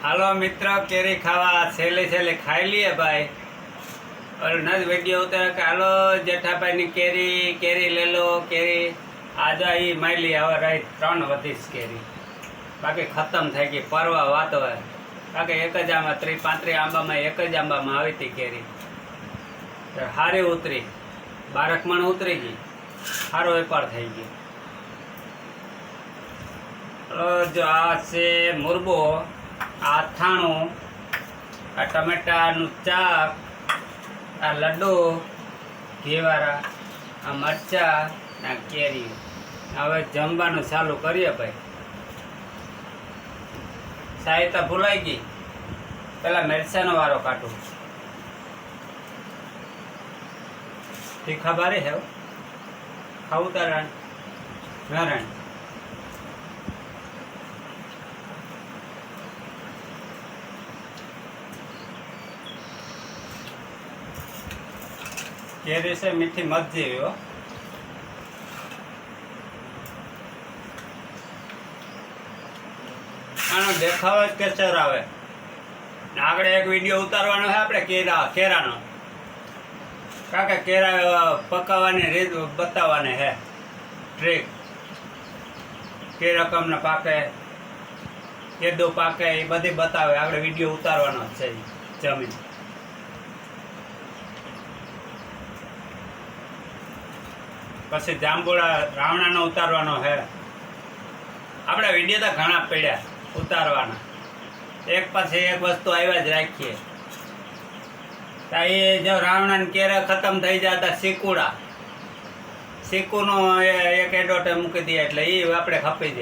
હાલો મિત્ર, કેરી ખાવા છેલ્લે છેલ્લે ખાઈ લઈએ ભાઈ. और न वीडियो उतर के हालो जेठाभाई ની કેરી ले लो કેરી आज आई माइली હવે રહી 3 વધીશ કેરી, બાકી ખતમ થઈ ગઈ પરવા વાત હોય. બાકી એક જ આમાં 35 આંબામાં એક જ આંબામાં આવી હતી કેરી, સારી ઉતરી, 12 મણ ઉતરી ગઈ, સારો વેપાર થઈ ગયો. જો આ છે મુરબો, આ અથાણું, આ ટમેટાનું ચાક, આ લડ્ડુ ઘીવાળા, આ મરચા, આ કેરી. હવે જમવાનું ચાલુ કરીએ ભાઈ. સાહિત્ય ભૂલાઈ ગઈ, પેલા મરચાનો વારો કાઢું. તીખા બારે હે ખાવું તારા નારાયણ. કેરી છે મીઠી મત જેવી હો. આનો દેખાવ જ કેસર આવે. આગળ એક વિડીયો ઉતારવાનો છે આપણે કેરાનો, કારણ કે કેરા પકાવવાની રીત બતાવવાની છે, ટ્રીક. કે રકમના પાકે, કેદો પાકે, એ બધી બતાવે. આગળ વિડીયો ઉતારવાનો છે જમીન. પછી જાંબુડા રાવણાનો ઉતારવાનો છે. આપણે વિડીયો તો ઘણા પડ્યા ઉતારવાના, એક પછી એક વસ્તુ આવ્યા જ રાખીએ. તો એ જો રાવણાને કેરા ખતમ થઈ જતા શીકુનો એક એડવર્ટાઈઝ મૂકી દઈએ એટલે એ આપણે ખપી જાય.